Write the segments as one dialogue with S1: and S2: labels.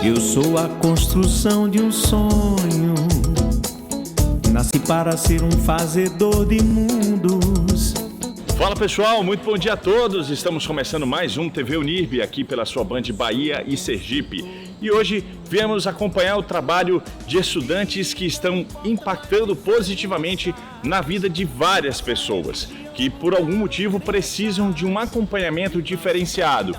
S1: Eu sou a construção de um sonho. Nasci para ser um fazedor de mundos.
S2: Fala pessoal, muito bom dia a todos. Estamos começando mais um TV Unirb aqui pela sua Band Bahia e Sergipe. E hoje viemos acompanhar o trabalho de estudantes que estão impactando positivamente na vida de várias pessoas, que por algum motivo precisam de um acompanhamento diferenciado.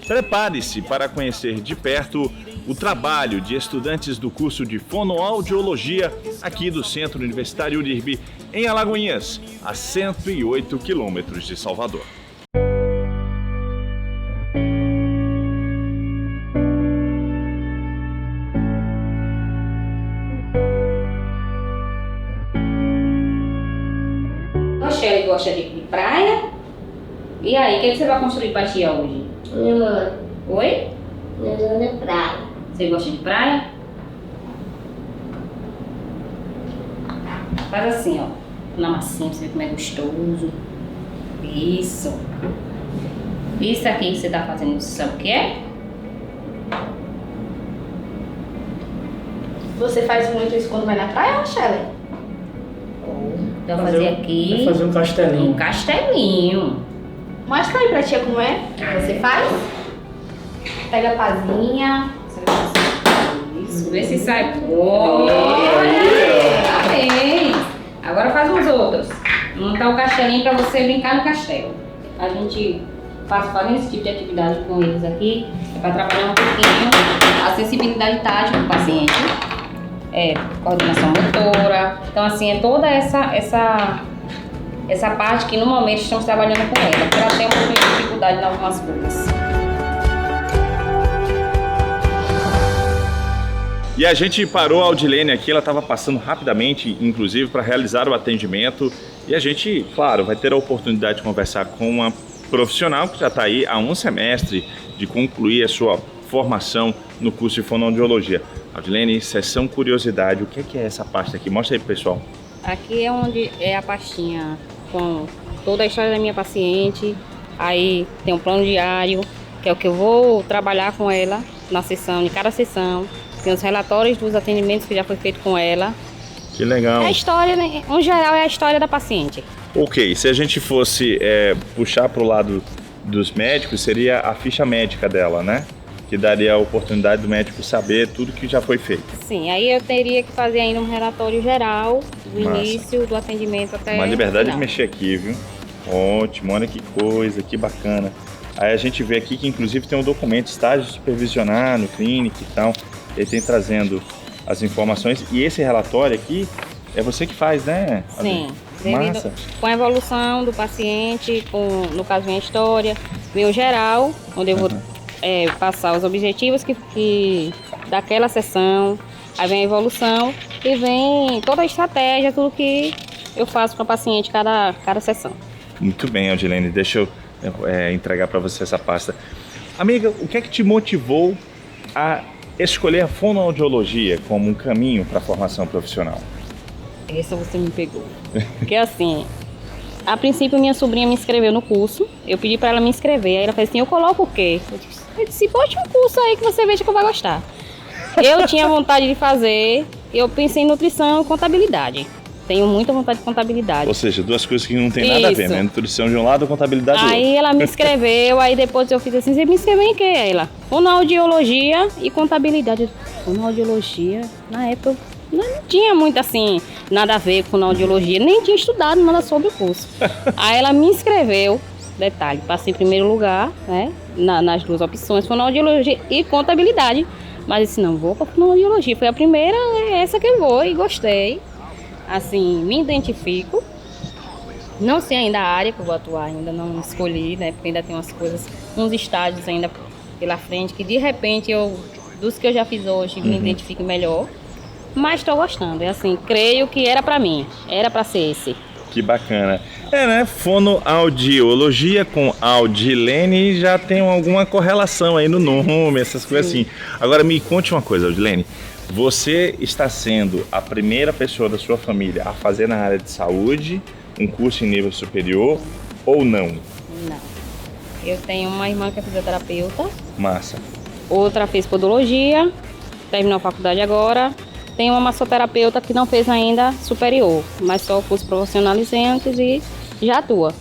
S2: Prepare-se para conhecer de perto o trabalho de estudantes do curso de Fonoaudiologia aqui do Centro Universitário Unirb, em Alagoinhas, a 108 quilômetros de Salvador.
S3: Rochelle gosta de praia? E aí, o que você vai construir pra tia hoje?
S4: Minha mãe,
S3: Oi?
S4: minha zona é praia.
S3: Você gosta de praia? Faz assim, ó. Na massinha pra você ver como é gostoso. Isso. Isso aqui que você tá fazendo, você sabe o que é?
S4: Você faz muito isso quando vai na praia, Rochelle?
S3: Vai fazer aqui
S5: Vai fazer um castelinho.
S3: um castelinho.
S4: Mostra aí pra tia como é que você faz. Pega a pazinha.
S3: Isso, vê se sai. Parabéns! Agora faz uns outros. Montar um castelinho pra você brincar no castelo. A gente fazendo esse tipo de atividade com eles aqui é para trabalhar um pouquinho a acessibilidade tátil do paciente, coordenação motora. Então, assim, é toda essa parte que no momento estamos trabalhando com ela, porque ela tem um pouco de dificuldade em algumas coisas.
S2: E a gente parou a Audilene aqui, ela estava passando rapidamente, inclusive, para realizar o atendimento. E a gente, claro, vai ter a oportunidade de conversar com uma profissional que já está aí há um semestre de concluir a sua formação no curso de Fonoaudiologia. Audilene, sessão curiosidade, o que é essa pasta aqui? Mostra aí pro pessoal.
S3: Aqui é onde é a pastinha com toda a história da minha paciente. Aí tem um plano diário, que é o que eu vou trabalhar com ela na sessão, em cada sessão. Tem os relatórios dos atendimentos que já foi feito com ela.
S2: Que legal.
S3: É a história, né? No geral, é a história da paciente.
S2: Ok, se a gente fosse puxar para o lado dos médicos, seria a ficha médica dela, né? Que daria a oportunidade do médico saber tudo que já foi feito.
S3: Sim, aí eu teria que fazer ainda um relatório geral do
S2: Massa.
S3: início do atendimento até
S2: Uma liberdade
S3: o
S2: de
S3: final.
S2: mexer aqui, viu? Ótimo, olha que coisa, que bacana. Aí a gente vê aqui que inclusive tem um documento, estágio supervisionado, clínico e tal. Ele tem trazendo as informações. E esse relatório aqui é você que faz, né?
S3: Sim,
S2: Massa.
S3: com a evolução do paciente, no caso minha história, vem o geral, onde eu vou passar os objetivos que daquela sessão, aí vem a evolução e vem toda a estratégia, tudo que eu faço para o paciente cada sessão.
S2: Muito bem, Audilene, deixa eu entregar para você essa pasta. Amiga, o que é que te motivou a escolher a fonoaudiologia como um caminho para a formação profissional?
S3: Essa você me pegou. Porque assim, a princípio minha sobrinha me inscreveu no curso, eu pedi para ela me inscrever, aí ela falou assim, eu coloco o quê? Eu disse, bote um curso aí que você veja que eu vou gostar. Eu tinha vontade de fazer, eu pensei em nutrição e contabilidade. Tenho muita vontade de contabilidade.
S2: Ou seja, duas coisas que não tem nada a ver, né? Nutrição de um lado, contabilidade do outro.
S3: Aí ela me inscreveu, aí depois eu fiz assim, você me inscreveu em quê? Ela, fonoaudiologia e contabilidade. Fonoaudiologia, na época eu não tinha muito assim, nada a ver com fonoaudiologia, nem tinha estudado nada sobre o curso. Aí ela me inscreveu, detalhe, passei em primeiro lugar, né? Nas duas opções, fonoaudiologia e contabilidade. Mas eu disse, não, vou para fonoaudiologia. Foi a primeira, é essa que eu vou e gostei. Assim, me identifico. Não sei ainda a área que eu vou atuar, ainda não escolhi, né? Porque ainda tem umas coisas, uns estágios ainda pela frente, que de repente dos que eu já fiz hoje, me identifico melhor. Mas estou gostando, é assim, creio que era para mim, era para ser esse.
S2: Que bacana. Né? Fonoaudiologia com Audilene já tem alguma correlação aí no nome, essas coisas assim. Agora me conte uma coisa, Audilene. Você está sendo a primeira pessoa da sua família a fazer na área de saúde um curso em nível superior ou não?
S3: Não. Eu tenho uma irmã que é fisioterapeuta.
S2: Massa.
S3: Outra fez podologia terminou a faculdade agora. Tem uma massoterapeuta que não fez ainda superior, mas só o curso profissionalizantes e já atua.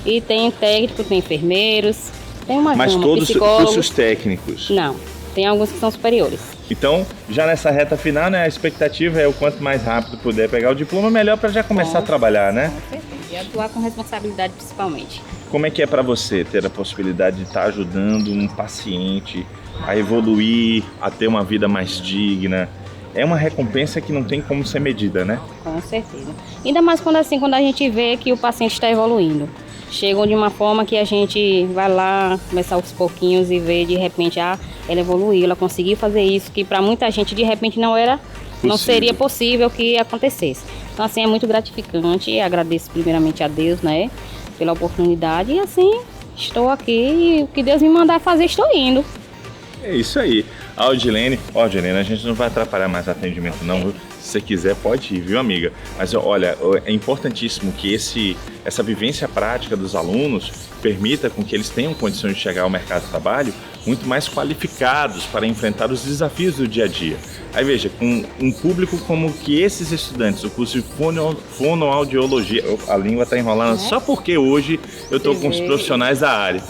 S3: E tem técnico, tem enfermeiros, tem uma
S2: Mas
S3: gama,
S2: todos
S3: psicólogos.
S2: cursos técnicos?
S3: Não, tem alguns que são superiores.
S2: Então, já nessa reta final, né, a expectativa é o quanto mais rápido puder pegar o diploma, melhor para já começar a trabalhar, né?
S3: Com certeza. E atuar com responsabilidade principalmente.
S2: Como é que é para você ter a possibilidade de estar ajudando um paciente a evoluir, a ter uma vida mais digna? É uma recompensa que não tem como ser medida, né?
S3: Com certeza. Ainda mais quando a gente vê que o paciente está evoluindo. Chegam de uma forma que a gente vai lá, começar aos pouquinhos e ver de repente, ela evoluiu, ela conseguiu fazer isso, que para muita gente de repente não seria possível que acontecesse. Então assim, é muito gratificante e agradeço primeiramente a Deus, né, pela oportunidade e assim, estou aqui e o que Deus me mandar fazer, estou indo.
S2: É isso aí. Audilene, a gente não vai atrapalhar mais atendimento não, viu? Se você quiser pode ir, viu, amiga? Mas olha, é importantíssimo que essa vivência prática dos alunos permita com que eles tenham condições de chegar ao mercado de trabalho muito mais qualificados para enfrentar os desafios do dia a dia. Aí veja, com um público como que esses estudantes, o curso de fonoaudiologia, a língua está enrolando só porque hoje eu estou com os profissionais da área.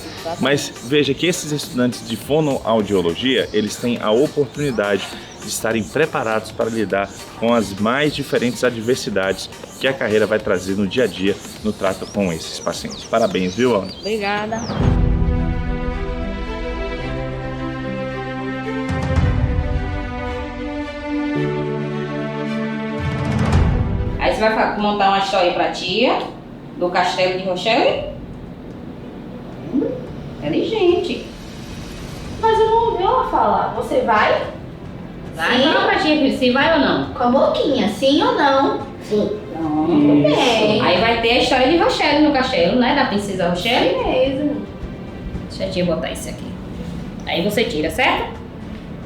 S2: Mas veja que esses estudantes de fonoaudiologia, eles têm a oportunidade de estarem preparados para lidar com as mais diferentes adversidades que a carreira vai trazer no dia a dia no trato com esses pacientes. Parabéns, viu, Ana?
S3: Obrigada. Aí você vai montar uma história pra tia do Castelo de Rochelle? Inteligente.
S4: Mas eu não ouvi ela falar. Você vai?
S3: Vai,
S4: Sim.
S3: fala pra tia se vai ou não.
S4: Com a boquinha, sim ou não? Sim.
S3: Não.
S4: Tudo bem.
S3: Aí vai ter a história de Rochelle no castelo, né? Da princesa Rochelle.
S4: Mesmo.
S3: Deixa a tia botar isso aqui. Aí você tira, certo?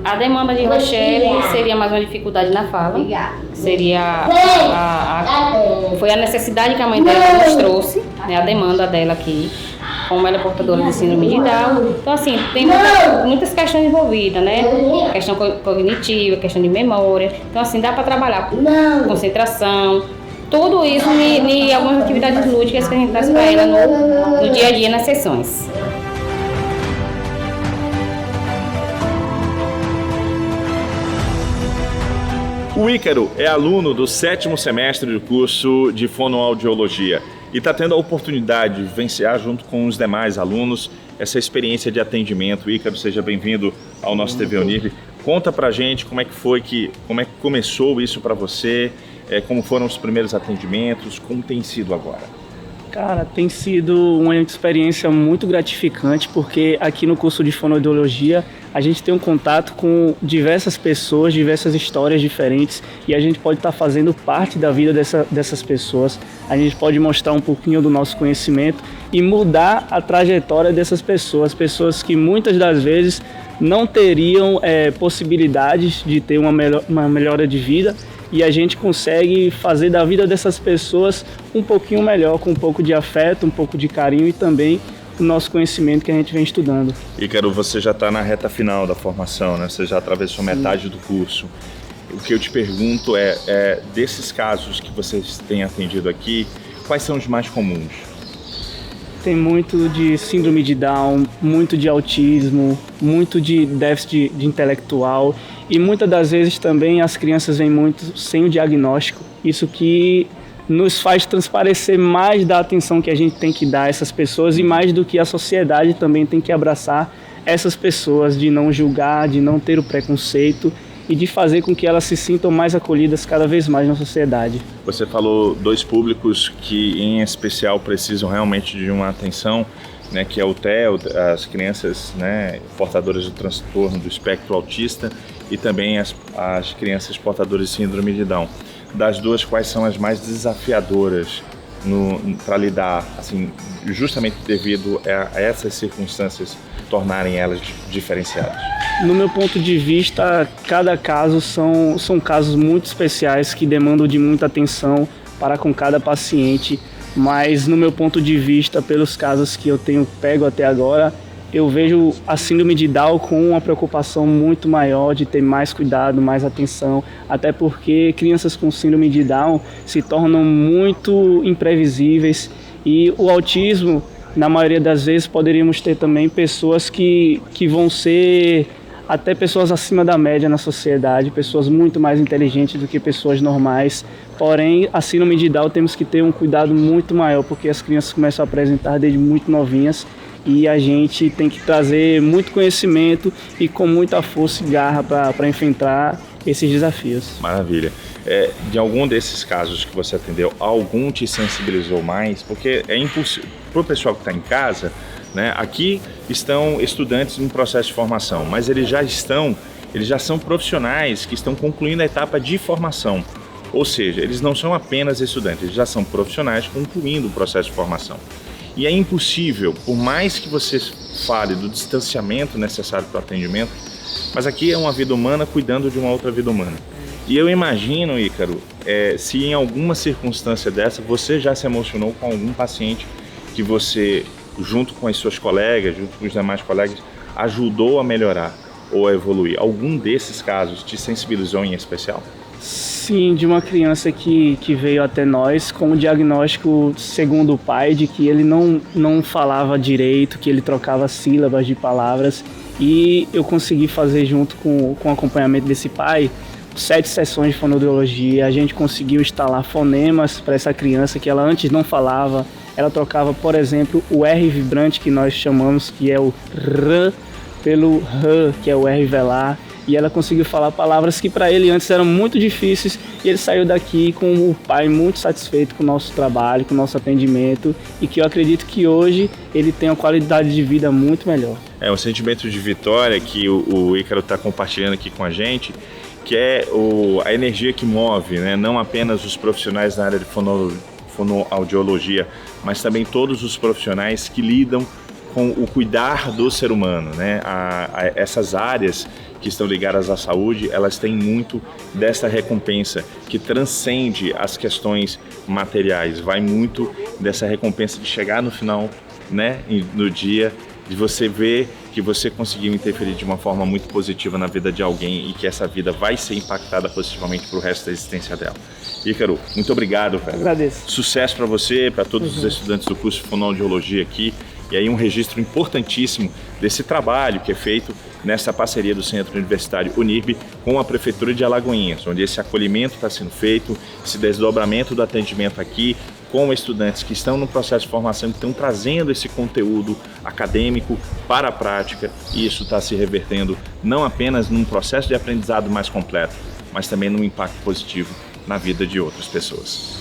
S3: A demanda de Rochelle seria mais uma dificuldade na fala.
S4: Obrigada.
S3: Seria foi a necessidade que a mãe dela nos trouxe, né? A demanda dela aqui. Como ela é portadora de síndrome de Down. Então, assim, tem muitas questões envolvidas, né? Questão cognitiva, questão de memória. Então, assim, dá para trabalhar com concentração. Tudo isso em algumas atividades lúdicas que a gente traz para ela no dia a dia, nas sessões.
S2: O Ícaro é aluno do 7º semestre do curso de fonoaudiologia e está tendo a oportunidade de vivenciar junto com os demais alunos essa experiência de atendimento. Ícaro, seja bem-vindo ao nosso TV Unirb. Conta pra gente como é que começou isso para você, como foram os primeiros atendimentos, como tem sido agora?
S5: Cara, tem sido uma experiência muito gratificante, porque aqui no curso de fonoaudiologia a gente tem um contato com diversas pessoas, diversas histórias diferentes, e a gente pode estar fazendo parte da vida dessas pessoas. A gente pode mostrar um pouquinho do nosso conhecimento e mudar a trajetória dessas pessoas, pessoas que muitas das vezes não teriam possibilidades de ter uma melhora de vida, e a gente consegue fazer da vida dessas pessoas um pouquinho melhor, com um pouco de afeto, um pouco de carinho e também o nosso conhecimento que a gente vem estudando.
S2: Ícaro, você já está na reta final da formação, né? Você já atravessou metade do curso. O que eu te pergunto é desses casos que vocês têm atendido aqui, quais são os mais comuns?
S5: Tem muito de síndrome de Down, muito de autismo, muito de déficit de intelectual, e muitas das vezes também as crianças vêm muito sem o diagnóstico. Isso que nos faz transparecer mais da atenção que a gente tem que dar a essas pessoas, e mais do que a sociedade também tem que abraçar essas pessoas, de não julgar, de não ter o preconceito e de fazer com que elas se sintam mais acolhidas cada vez mais na sociedade.
S2: Você falou dois públicos que em especial precisam realmente de uma atenção, né, que é o TEA, as crianças, né, portadoras do transtorno do espectro autista, e também as crianças portadoras de síndrome de Down. Das duas, quais são as mais desafiadoras para lidar, assim, justamente devido a essas circunstâncias tornarem elas diferenciadas?
S5: No meu ponto de vista, cada caso são casos muito especiais que demandam de muita atenção para com cada paciente, mas no meu ponto de vista, pelos casos que eu tenho pego até agora, eu vejo a síndrome de Down com uma preocupação muito maior de ter mais cuidado, mais atenção, até porque crianças com síndrome de Down se tornam muito imprevisíveis e o autismo, na maioria das vezes, poderíamos ter também pessoas que vão ser até pessoas acima da média na sociedade, pessoas muito mais inteligentes do que pessoas normais. Porém, a síndrome de Down temos que ter um cuidado muito maior, porque as crianças começam a apresentar desde muito novinhas e a gente tem que trazer muito conhecimento e com muita força e garra para enfrentar esses desafios.
S2: Maravilha. De algum desses casos que você atendeu, algum te sensibilizou mais? Porque é impossível, para o pessoal que está em casa, né, aqui estão estudantes em processo de formação, mas eles já são profissionais que estão concluindo a etapa de formação. Ou seja, eles não são apenas estudantes, eles já são profissionais concluindo o processo de formação. E é impossível, por mais que você fale do distanciamento necessário para o atendimento, mas aqui é uma vida humana cuidando de uma outra vida humana. E eu imagino, Ícaro, se em alguma circunstância dessa você já se emocionou com algum paciente que você, junto com as suas colegas, junto com os demais colegas, ajudou a melhorar ou a evoluir. Algum desses casos te sensibilizou em especial?
S5: Sim, de uma criança que veio até nós com o diagnóstico, segundo o pai, de que ele não falava direito, que ele trocava sílabas de palavras, e eu consegui fazer, junto com o acompanhamento desse pai, 7 sessões de fonoaudiologia. A gente conseguiu instalar fonemas para essa criança que ela antes não falava. Ela trocava, por exemplo, o R vibrante, que nós chamamos, que é o R, pelo R, que é o R velar. E ela conseguiu falar palavras que para ele antes eram muito difíceis, e ele saiu daqui com o pai muito satisfeito com o nosso trabalho, com o nosso atendimento, e que eu acredito que hoje ele tem uma qualidade de vida muito melhor.
S2: É um sentimento de vitória que o Ícaro está compartilhando aqui com a gente, que é a energia que move, né? Não apenas os profissionais na área de fonoaudiologia, mas também todos os profissionais que lidam com o cuidar do ser humano, né? Essas áreas que estão ligadas à saúde, elas têm muito dessa recompensa que transcende as questões materiais, vai muito dessa recompensa de chegar no final, né, no dia, de você ver que você conseguiu interferir de uma forma muito positiva na vida de alguém e que essa vida vai ser impactada positivamente para o resto da existência dela. Ícaro, muito obrigado, velho.
S5: Agradeço.
S2: Sucesso para você, para todos os estudantes do curso de fonoaudiologia aqui, e aí um registro importantíssimo desse trabalho que é feito nessa parceria do Centro Universitário Unirb com a Prefeitura de Alagoinhas, onde esse acolhimento está sendo feito, esse desdobramento do atendimento aqui com estudantes que estão no processo de formação, que estão trazendo esse conteúdo acadêmico para a prática, e isso está se revertendo não apenas num processo de aprendizado mais completo, mas também num impacto positivo na vida de outras pessoas.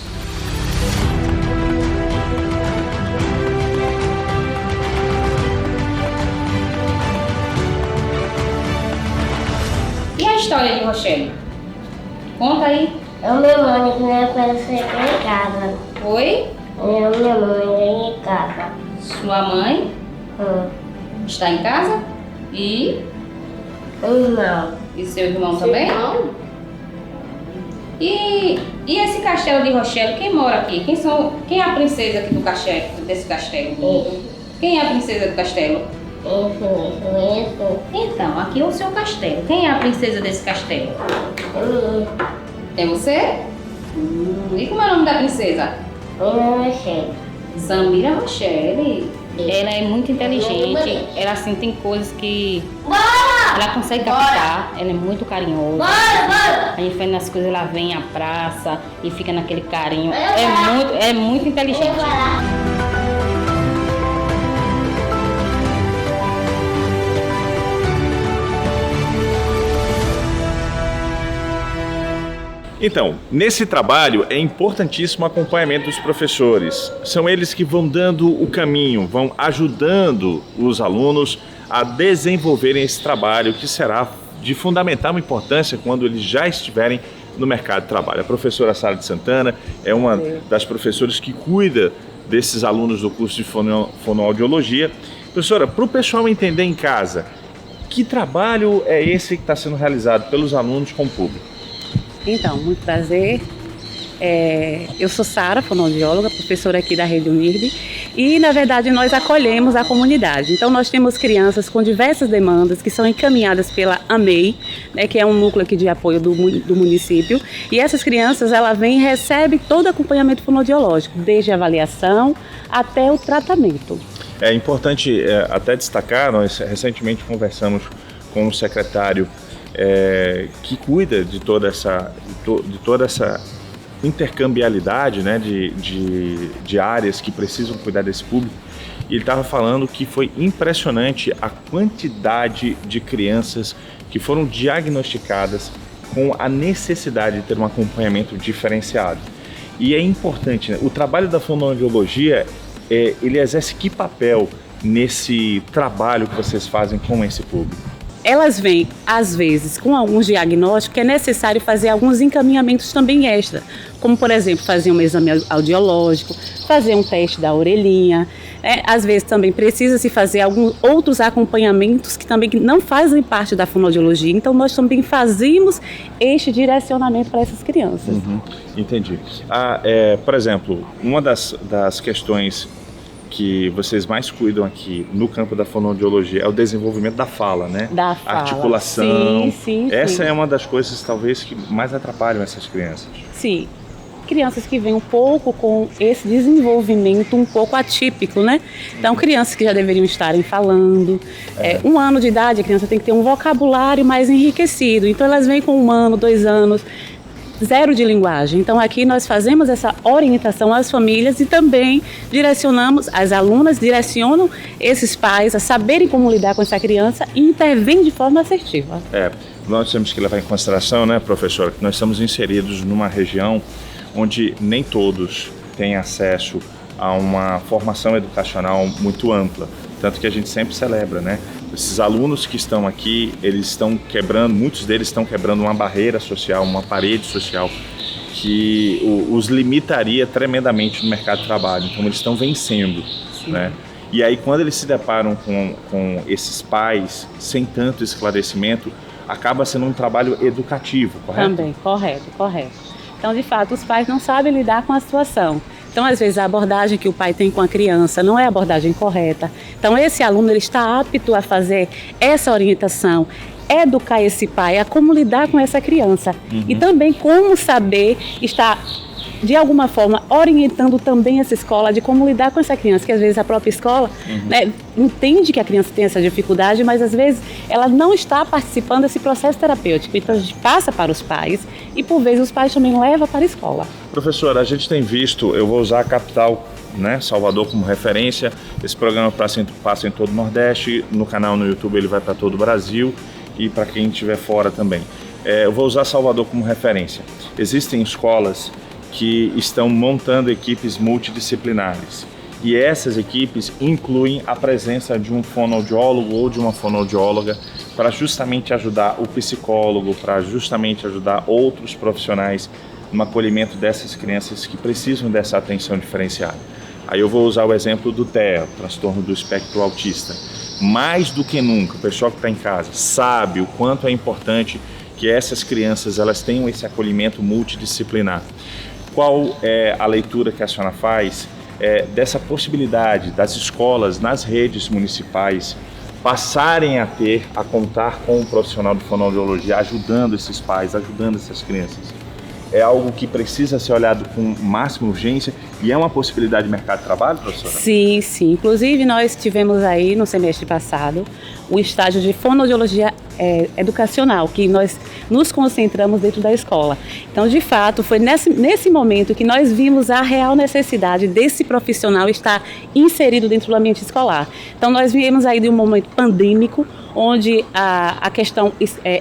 S3: E a história de Rochelle? Conta aí.
S6: É minha mãe que não apareceu aqui em casa.
S3: Oi?
S6: É minha mãe em casa.
S3: Sua mãe está em casa? E
S6: Irmão.
S3: seu irmão também? E esse castelo de Rochelle, quem mora aqui? Quem é a princesa aqui desse castelo? Quem é a princesa do castelo?
S6: Isso.
S3: Então, aqui é o seu castelo. Quem é a princesa desse castelo? É você? E como é o nome da princesa? Samira Rochelle. Ela é muito inteligente. Ela assim tem coisas que ela consegue captar. Ela é muito carinhosa. A gente faz as coisas, ela vem à praça e fica naquele carinho. É muito inteligente.
S2: Então, nesse trabalho é importantíssimo o acompanhamento dos professores. São eles que vão dando o caminho, vão ajudando os alunos a desenvolverem esse trabalho, que será de fundamental importância quando eles já estiverem no mercado de trabalho. A professora Sara de Santana é uma das professoras que cuida desses alunos do curso de fonoaudiologia. Professora, para o pessoal entender em casa, que trabalho é esse que está sendo realizado pelos alunos com o público?
S7: Então, muito prazer. Eu sou Sara, fonoaudióloga, professora aqui da Rede Unirb, e, na verdade, nós acolhemos a comunidade. Então, nós temos crianças com diversas demandas que são encaminhadas pela AMEI, né, que é um núcleo aqui de apoio do município, e essas crianças, ela vem e recebe todo o acompanhamento fonoaudiológico, desde a avaliação até o tratamento.
S2: É importante até destacar, nós recentemente conversamos com o secretário que cuida de toda essa intercambialidade, né, de áreas que precisam cuidar desse público. E ele estava falando que foi impressionante a quantidade de crianças que foram diagnosticadas com a necessidade de ter um acompanhamento diferenciado. E é importante, né? O trabalho da fonoaudiologia, ele exerce que papel nesse trabalho que vocês fazem com esse público?
S7: Elas vêm, às vezes, com alguns diagnósticos que é necessário fazer alguns encaminhamentos também extra, como, por exemplo, fazer um exame audiológico, fazer um teste da orelhinha. Às vezes também precisa-se fazer alguns outros acompanhamentos que também não fazem parte da fonoaudiologia. Então, nós também fazemos este direcionamento para essas crianças.
S2: Entendi. Por exemplo, uma das questões que vocês mais cuidam aqui no campo da fonoaudiologia é o desenvolvimento da fala, né?
S7: Da fala.
S2: Articulação.
S7: Sim.
S2: Essa é uma das coisas, talvez, que mais atrapalham essas crianças.
S7: Sim. Crianças que vêm um pouco com esse desenvolvimento um pouco atípico, né? Então, crianças que já deveriam estarem falando. 1 ano de idade, a criança tem que ter um vocabulário mais enriquecido. Então, elas vêm com 1 ano, 2 anos, zero de linguagem. Então, aqui nós fazemos essa orientação às famílias e também direcionamos, as alunas direcionam esses pais a saberem como lidar com essa criança e intervêm de forma assertiva.
S2: Nós temos que levar em consideração, né, professora, que nós estamos inseridos numa região onde nem todos têm acesso a uma formação educacional muito ampla. Tanto que a gente sempre celebra, né? Esses alunos que estão aqui, eles estão quebrando, muitos deles estão quebrando uma barreira social, uma parede social que os limitaria tremendamente no mercado de trabalho. Então eles estão vencendo, né? E aí quando eles se deparam com esses pais sem tanto esclarecimento, acaba sendo um trabalho educativo, correto?
S7: Também, correto. Então, de fato, os pais não sabem lidar com a situação. Então, às vezes, a abordagem que o pai tem com a criança não é a abordagem correta. Então, esse aluno ele está apto a fazer essa orientação, educar esse pai a como lidar com essa criança. E também como saber estar, de alguma forma, orientando também essa escola de como lidar com essa criança, que às vezes a própria escola né, entende que a criança tem essa dificuldade, mas às vezes ela não está participando desse processo terapêutico. Então, a gente passa para os pais e, por vezes, os pais também levam para a escola.
S2: Professora, a gente tem visto, eu vou usar a capital, né, Salvador como referência. Esse programa passa em todo o Nordeste, no canal no YouTube ele vai para todo o Brasil e para quem estiver fora também. Eu vou usar Salvador como referência. Existem escolas que estão montando equipes multidisciplinares e essas equipes incluem a presença de um fonoaudiólogo ou de uma fonoaudióloga para justamente ajudar o psicólogo, para justamente ajudar outros profissionais no acolhimento dessas crianças que precisam dessa atenção diferenciada. Aí eu vou usar o exemplo do TEA, transtorno do espectro autista. Mais do que nunca, o pessoal que está em casa sabe o quanto é importante que essas crianças elas tenham esse acolhimento multidisciplinar. Qual é a leitura que a senhora faz dessa possibilidade das escolas nas redes municipais passarem a contar com um profissional de fonoaudiologia ajudando esses pais, ajudando essas crianças? É algo que precisa ser olhado com máxima urgência e é uma possibilidade de mercado de trabalho, professora?
S7: Sim. Inclusive, nós tivemos aí no semestre passado o estágio de fonoaudiologia educacional, que nós nos concentramos dentro da escola. Então, de fato, foi nesse momento que nós vimos a real necessidade desse profissional estar inserido dentro do ambiente escolar. Então, nós viemos aí de um momento pandêmico, onde a questão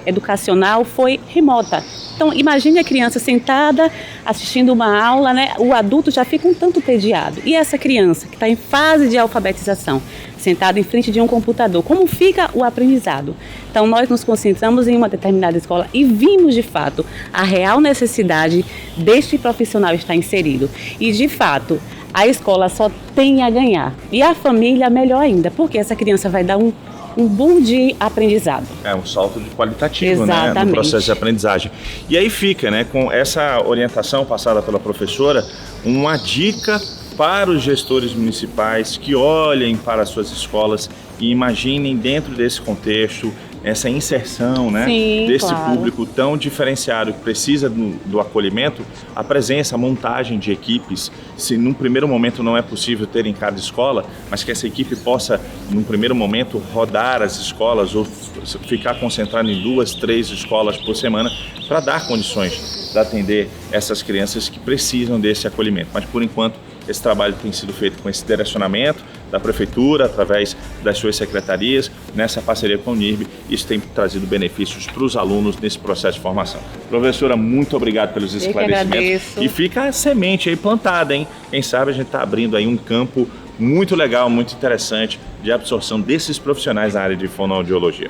S7: educacional foi remota. Então, imagine a criança sentada, assistindo uma aula, né? O adulto já fica um tanto tediado. E essa criança que está em fase de alfabetização, sentada em frente de um computador, como fica o aprendizado? Então, nós nos concentramos em uma determinada escola e vimos, de fato, a real necessidade deste profissional estar inserido. E, de fato, a escola só tem a ganhar. E a família, melhor ainda, porque essa criança vai dar um boom de aprendizado.
S2: É um salto de qualitativo,
S7: exatamente,
S2: né, no processo de aprendizagem. E aí fica, né, com essa orientação passada pela professora, uma dica para os gestores municipais que olhem para as suas escolas e imaginem dentro desse contexto essa inserção, né,
S7: Sim,
S2: desse
S7: claro.
S2: público tão diferenciado que precisa do acolhimento, a presença, a montagem de equipes, se num primeiro momento não é possível ter em cada escola, mas que essa equipe possa, num primeiro momento, rodar as escolas ou ficar concentrado em 2, 3 escolas por semana para dar condições de atender essas crianças que precisam desse acolhimento. Mas, por enquanto, esse trabalho tem sido feito com esse direcionamento da Prefeitura, através das suas secretarias, nessa parceria com o NIRB. Isso tem trazido benefícios para os alunos nesse processo de formação. Professora, muito obrigado pelos esclarecimentos. E fica a semente aí plantada, hein? Quem sabe a gente está abrindo aí um campo muito legal, muito interessante de absorção desses profissionais na área de fonoaudiologia.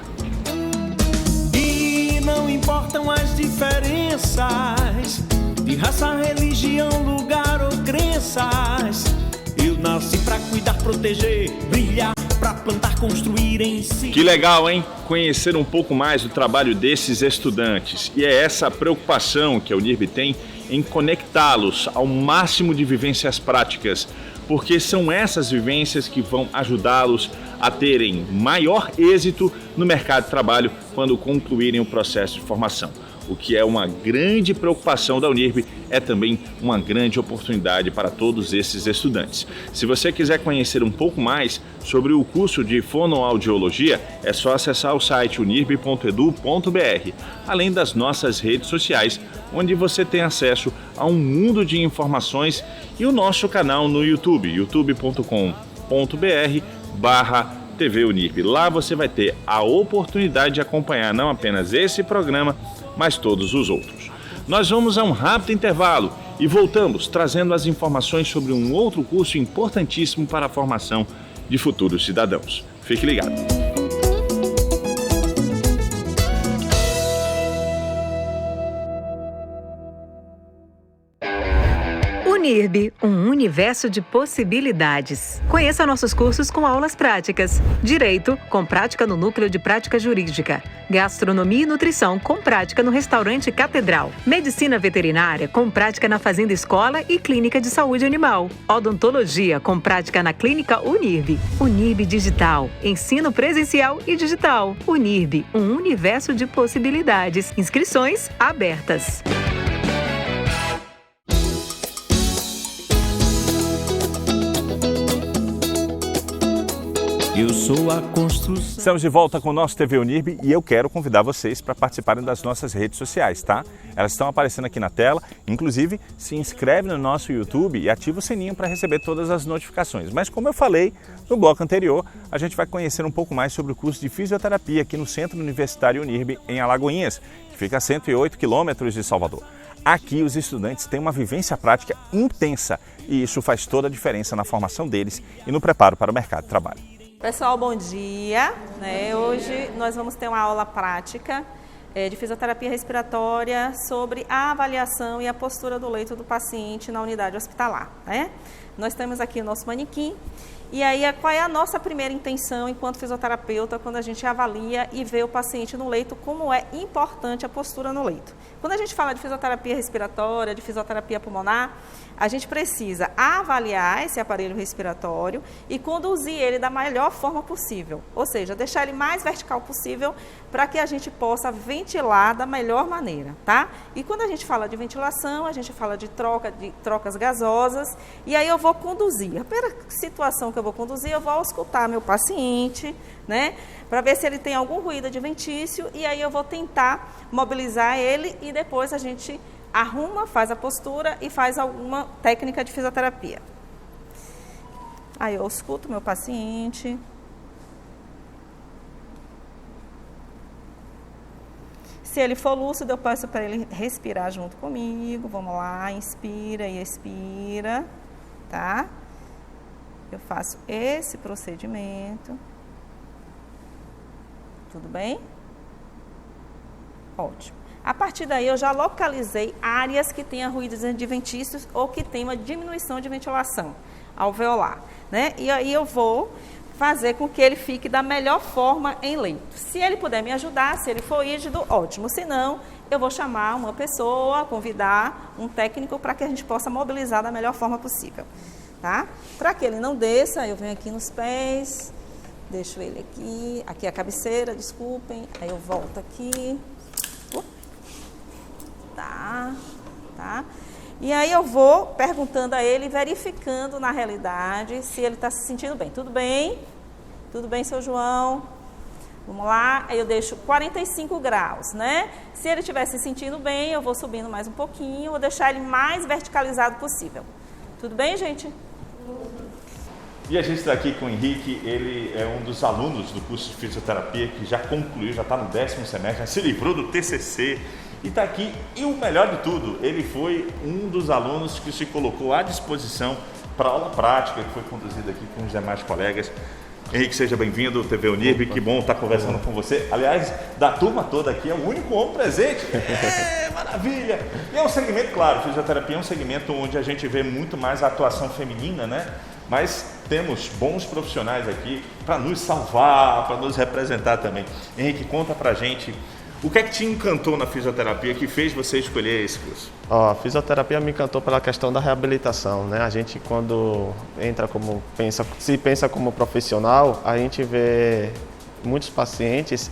S1: E não importam as diferenças de raça, religião, lugar ou crenças. Eu nasci pra cuidar, proteger, brilhar, pra plantar, construir em si.
S2: Que legal, hein? Conhecer um pouco mais do trabalho desses estudantes. E é essa a preocupação que a UNIRB tem em conectá-los ao máximo de vivências práticas, porque são essas vivências que vão ajudá-los a terem maior êxito no mercado de trabalho quando concluírem o processo de formação. O que é uma grande preocupação da UNIRB, é também uma grande oportunidade para todos esses estudantes. Se você quiser conhecer um pouco mais sobre o curso de fonoaudiologia, é só acessar o site unirb.edu.br, além das nossas redes sociais, onde você tem acesso a um mundo de informações, e o nosso canal no YouTube, youtube.com.br/TV UNIRB. Lá você vai ter a oportunidade de acompanhar não apenas esse programa, mas todos os outros. Nós vamos a um rápido intervalo e voltamos trazendo as informações sobre um outro curso importantíssimo para a formação de futuros cidadãos. Fique ligado.
S8: UNIRB, um universo de possibilidades. Conheça nossos cursos com aulas práticas. Direito, com prática no Núcleo de Prática Jurídica. Gastronomia e Nutrição, com prática no Restaurante Catedral. Medicina Veterinária, com prática na Fazenda Escola e Clínica de Saúde Animal. Odontologia, com prática na Clínica UNIRB. UNIRB Digital, ensino presencial e digital. UNIRB, um universo de possibilidades. Inscrições abertas.
S1: Eu sou a construção.
S2: Estamos de volta com o nosso TV UNIRB e eu quero convidar vocês para participarem das nossas redes sociais, tá? Elas estão aparecendo aqui na tela, inclusive se inscreve no nosso YouTube e ativa o sininho para receber todas as notificações. Mas como eu falei no bloco anterior, a gente vai conhecer um pouco mais sobre o curso de fisioterapia aqui no Centro Universitário UNIRB em Alagoinhas, que fica a 108 quilômetros de Salvador. Aqui os estudantes têm uma vivência prática intensa e isso faz toda a diferença na formação deles e no preparo para o mercado de trabalho.
S9: Pessoal, bom dia. Hoje nós vamos ter uma aula prática de fisioterapia respiratória sobre a avaliação e a postura do leito do paciente na unidade hospitalar. Nós temos aqui o nosso manequim. E aí, qual é a nossa primeira intenção enquanto fisioterapeuta quando a gente avalia e vê o paciente no leito, como é importante a postura no leito? Quando a gente fala de fisioterapia respiratória, de fisioterapia pulmonar, a gente precisa avaliar esse aparelho respiratório e conduzir ele da melhor forma possível, ou seja, deixar ele mais vertical possível para que a gente possa ventilar da melhor maneira, tá? E quando a gente fala de ventilação, a gente fala de trocas gasosas, e aí eu vou conduzir. A primeira situação que eu vou conduzir, eu vou auscultar meu paciente, para ver se ele tem algum ruído adventício, e aí eu vou tentar mobilizar ele e depois a gente arruma, faz a postura e faz alguma técnica de fisioterapia. Aí eu ausculto meu paciente. Se ele for lúcido, eu peço para ele respirar junto comigo. Vamos lá, inspira e expira, tá? Eu faço esse procedimento. Tudo bem? Ótimo. A partir daí, eu já localizei áreas que tenham ruídos adventícios ou que tenham uma diminuição de ventilação alveolar, E aí eu vou fazer com que ele fique da melhor forma em leito. Se ele puder me ajudar, se ele for rígido, ótimo. Se não, eu vou chamar uma pessoa, convidar um técnico para que a gente possa mobilizar da melhor forma possível. tá? Para que ele não desça, eu venho aqui nos pés, deixo ele aqui é a cabeceira, desculpem, aí eu volto aqui, tá? E aí eu vou perguntando a ele, verificando na realidade se ele está se sentindo bem. Tudo bem? Tudo bem, seu João? Vamos lá, aí eu deixo 45 graus, né? Se ele estiver se sentindo bem, eu vou subindo mais um pouquinho, vou deixar ele mais verticalizado possível. Tudo bem, gente?
S2: E a gente está aqui com o Henrique, ele é um dos alunos do curso de fisioterapia que já concluiu, já está no 10º semestre, já se livrou do TCC e está aqui. E o melhor de tudo, ele foi um dos alunos que se colocou à disposição para a aula prática, que foi conduzida aqui com os demais colegas. Henrique, seja bem-vindo ao TV Unirb, que bom estar conversando com você. Aliás, da turma toda aqui, é o único homem presente. Maravilha! E é um segmento, claro, fisioterapia é um segmento onde a gente vê muito mais a atuação feminina, né? Mas temos bons profissionais aqui para nos salvar, para nos representar também. Henrique, conta pra gente, o que é que te encantou na fisioterapia que fez você escolher esse curso?
S10: A fisioterapia me encantou pela questão da reabilitação, né? A gente, quando se pensa como profissional, a gente vê muitos pacientes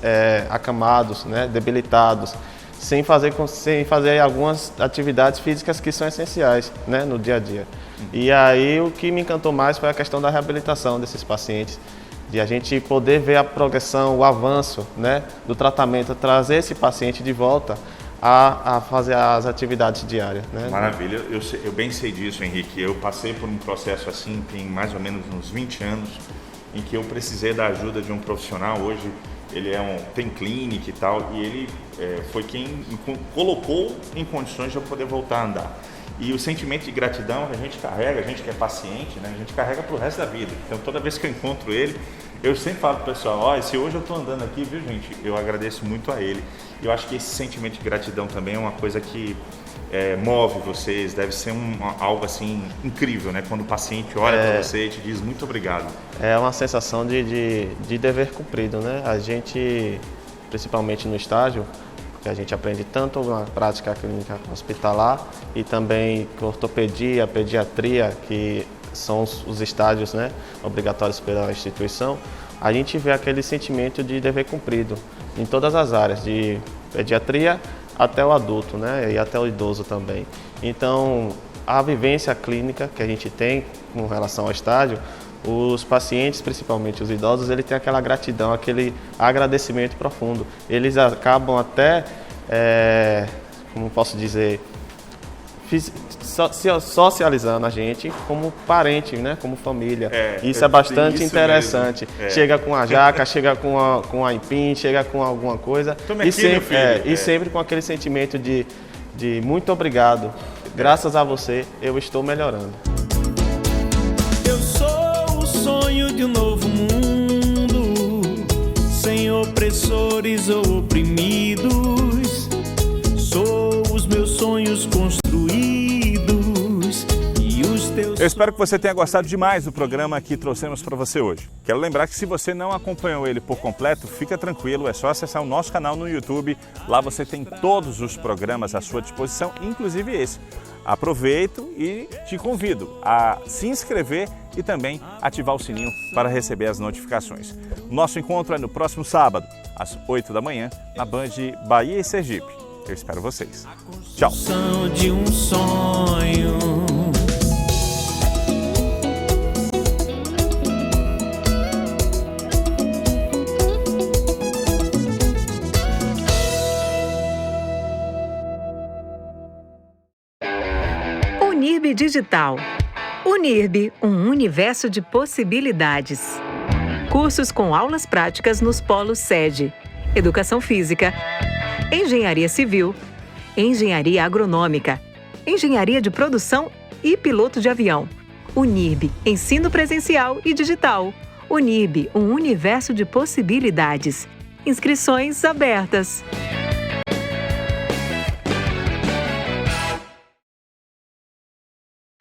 S10: acamados, né? Debilitados, sem fazer algumas atividades físicas que são essenciais, né? No dia a dia. E aí o que me encantou mais foi a questão da reabilitação desses pacientes, de a gente poder ver a progressão, o avanço, né, do tratamento, trazer esse paciente de volta a fazer as atividades diárias, né?
S2: Maravilha, eu bem sei disso, Henrique. Eu passei por um processo assim, tem mais ou menos uns 20 anos, em que eu precisei da ajuda de um profissional. Hoje ele tem clínica e tal, e ele foi quem me colocou em condições de eu poder voltar a andar. E o sentimento de gratidão que a gente carrega, a gente que é paciente, né, a gente carrega pro resto da vida. Então toda vez que eu encontro ele, eu sempre falo pro pessoal, se hoje eu estou andando aqui, viu gente, eu agradeço muito a ele. Eu acho que esse sentimento de gratidão também é uma coisa que move vocês, deve ser algo assim incrível, né? Quando o paciente olha para você e te diz muito obrigado. É
S10: uma sensação de dever cumprido, né? A gente, principalmente no estágio, que a gente aprende tanto na prática clínica hospitalar e também com ortopedia, pediatria, que são os estágios, né, obrigatórios pela instituição, a gente vê aquele sentimento de dever cumprido em todas as áreas, de pediatria até o adulto, né, e até o idoso também. Então, a vivência clínica que a gente tem com relação ao estágio, os pacientes, principalmente os idosos, eles têm aquela gratidão, aquele agradecimento profundo. Eles acabam até, como posso dizer, socializando a gente como parente, né? Como família. Isso é bastante interessante. Chega com a jaca, chega com a empim, chega com alguma coisa. E sempre com aquele sentimento de muito obrigado. Graças a você, eu estou melhorando.
S1: Eu sou o sonho de um novo mundo, sem opressores ou oprimidos. Sou os meus sonhos construídos e os teus...
S2: Eu espero que você tenha gostado demais do programa que trouxemos para você hoje. Quero lembrar que se você não acompanhou ele por completo, fica tranquilo, é só acessar o nosso canal no YouTube. Lá você tem todos os programas à sua disposição, inclusive esse. Aproveito e te convido a se inscrever e também ativar o sininho para receber as notificações. O nosso encontro é no próximo sábado, às 8 da manhã, na Band Bahia e Sergipe. Eu espero vocês. Tchau.
S1: De um sonho.
S8: Unirb Digital. Unirb, um universo de possibilidades. Cursos com aulas práticas nos polos sede: Educação Física, Engenharia Civil, Engenharia Agronômica, Engenharia de Produção e Piloto de Avião. Unirb, ensino presencial e digital. Unirb, um universo de possibilidades. Inscrições abertas.